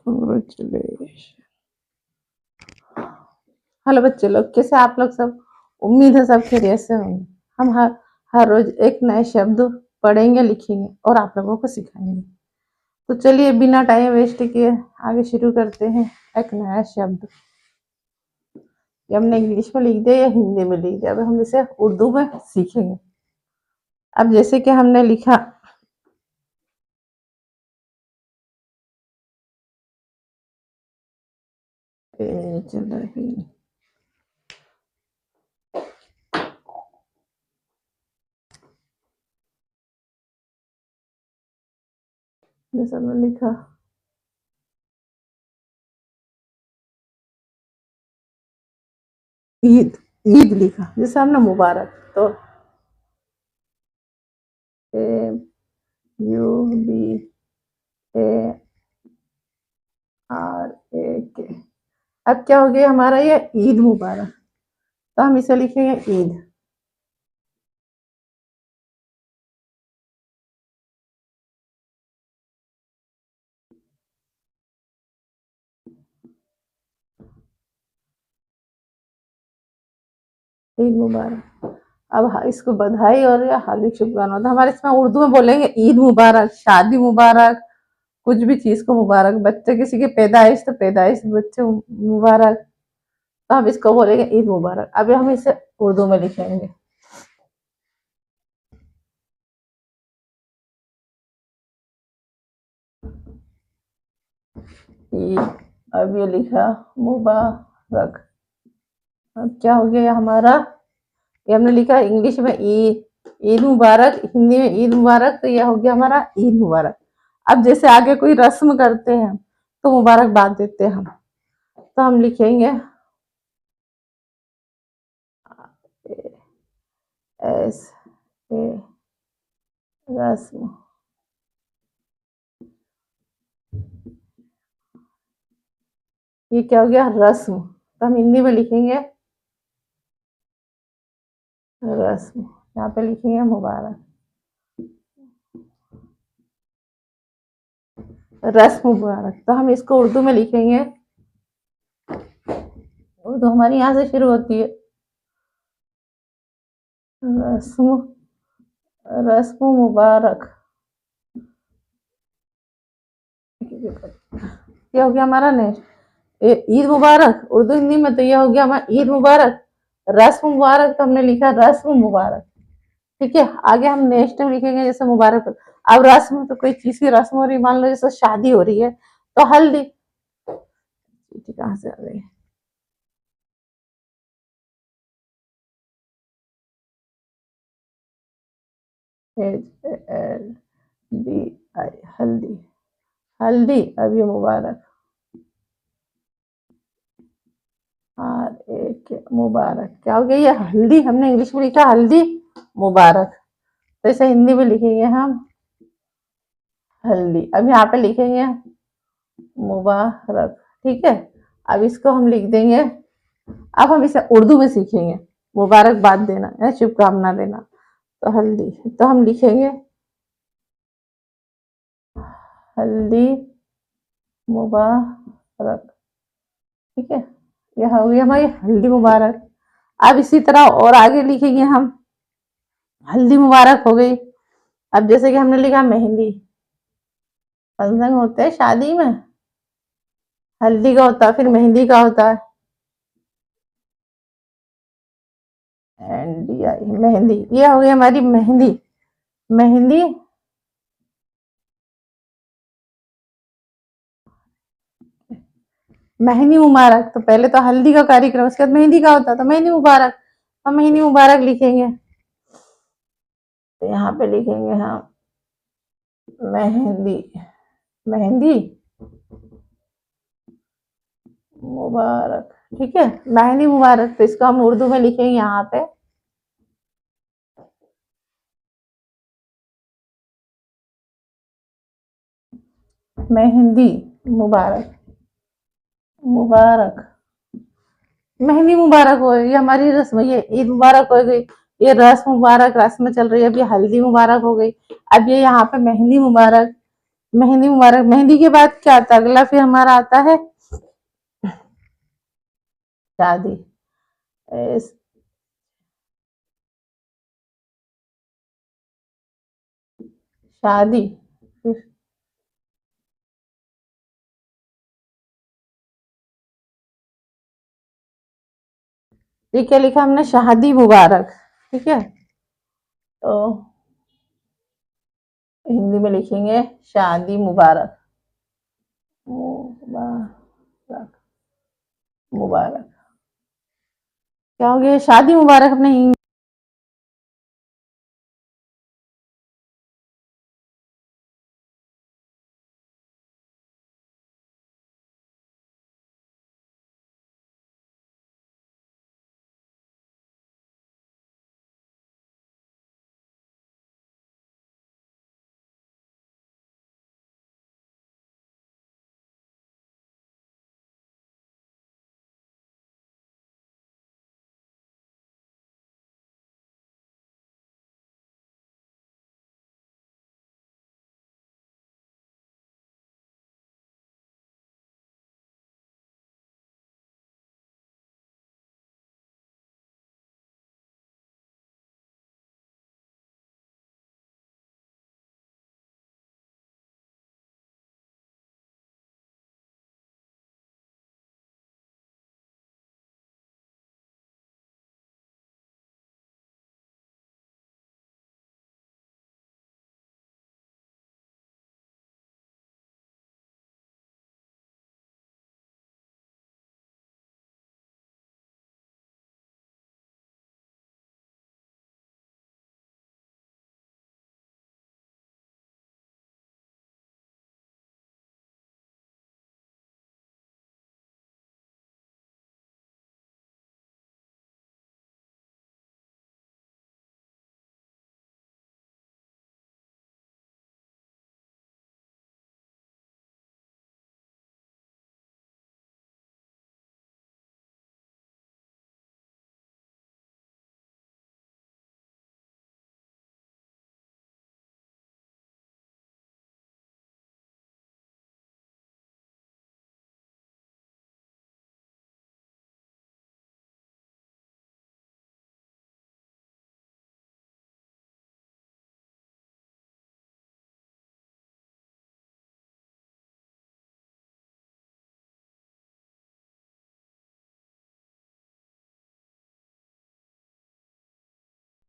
Congratulations। Hello बच्चे लोग, कैसे आप लोग सब? उम्मीद है सब खैरियत से होंगे। हम हर हर रोज एक नए शब्द पढ़ेंगे, लिखेंगे और आप लोगों को सिखाएंगे। तो चलिए बिना टाइम वेस्ट किए आगे शुरू करते हैं। एक नया शब्द ये हमने इंग्लिश में लिख दिया या हिंदी में लिख दिया, अब हम इसे उर्दू में सीखेंगे। अब जैसे कि हमने लिखा जैसे हमने लिखा ईद, ईद लिखा। जैसे हमने मुबारक, तो MUBARAK। अब क्या हो गया हमारा, ये ईद मुबारक, तो हम इसे लिखेंगे ईद। ईद मुबारक। अब इसको बधाई और या हार्दिक शुभकामनाएं, तो हमारे इसमें उर्दू में बोलेंगे ईद मुबारक, शादी मुबारक, कुछ भी चीज को मुबारक, बच्चे किसी की पैदाइश तो पैदाइश बच्चे मुबारक, तो हम इसको बोलेंगे ईद मुबारक। अभी हम इसे उर्दू में लिखेंगे। ईद, अब ये लिखा मुबारक। अब क्या हो गया हमारा, ये हमने लिखा इंग्लिश में ईद मुबारक, हिंदी में ईद मुबारक, तो यह हो गया हमारा ईद मुबारक। अब जैसे आगे कोई रस्म करते हैं तो मुबारकबाद देते हैं हम, तो हम लिखेंगे एस ए रस्म। ये क्या हो गया, रस्म, तो हम हिंदी में लिखेंगे रस्म। यहाँ पे लिखेंगे मुबारक, रस्म मुबारक। तो हम इसको उर्दू में लिखेंगे, उर्दू हमारी यहाँ से शुरू होती है, रस्म, रस्म मुबारक। ये हो गया हमारा नेक्स्ट ईद मुबारक उर्दू हिंदी में, तो ये हो गया हमारा ईद मुबारक। रस्म मुबारक तो हमने लिखा रस्म मुबारक, ठीक है। आगे हम नेक्स्ट में लिखेंगे जैसे मुबारक। अब रस्म तो कोई चीज की रस्म हो रही, मान लो जैसे शादी हो रही है तो हल्दी, कहाँ से आ गई, HALDI, हल्दी, हल्दी। अब ये मुबारक, मुबारक। क्या हो गया, ये हल्दी हमने इंग्लिश में लिखा हल्दी मुबारक, तो इसे हिंदी में लिखेंगे हम हल्दी। अब यहाँ पे लिखेंगे मुबारक, ठीक है। अब इसको हम लिख देंगे, अब हम इसे उर्दू में सीखेंगे, मुबारकबाद देना या शुभकामना देना, तो हल्दी, तो हम लिखेंगे हल्दी मुबारक, ठीक है। यह हो गई हमारी हल्दी मुबारक। अब इसी तरह और आगे लिखेंगे हम, हल्दी मुबारक हो गई। अब जैसे कि हमने लिखा मेहंदी, फंक्शन होते हैं शादी में, हल्दी का होता है, फिर मेहंदी का होता है, NDI मेहंदी। ये हो गई हमारी मेहंदी, मेहंदी मेहंदी मुबारक। तो पहले तो हल्दी का कार्यक्रम, उसके बाद मेहंदी का होता है, तो मेहंदी मुबारक, हम मेहंदी मुबारक लिखेंगे। तो यहाँ पे लिखेंगे हम मेहंदी, मेहंदी मुबारक, ठीक है, मेहंदी मुबारक। तो इसको हम उर्दू में लिखेंगे यहाँ पे मेहंदी मुबारक, मुबारक, मेहंदी मुबारक हो गई। ये हमारी रस्म, ये ईद मुबारक हो गई, ये रस्म मुबारक रस्म चल रही है, अब ये हल्दी मुबारक हो गई। अब ये यहाँ पे मेहंदी मुबारक, मेहंदी मुबारक। मेहंदी के बाद क्या आता है? अगला फिर हमारा आता है शादी। इस- शादी फिर ये क्या लिखा हमने? शादी मुबारक। ठीक है, तो हिंदी में लिखेंगे शादी मुबारक। मुबारक, मुबारक। क्या हो गया? शादी मुबारक अपने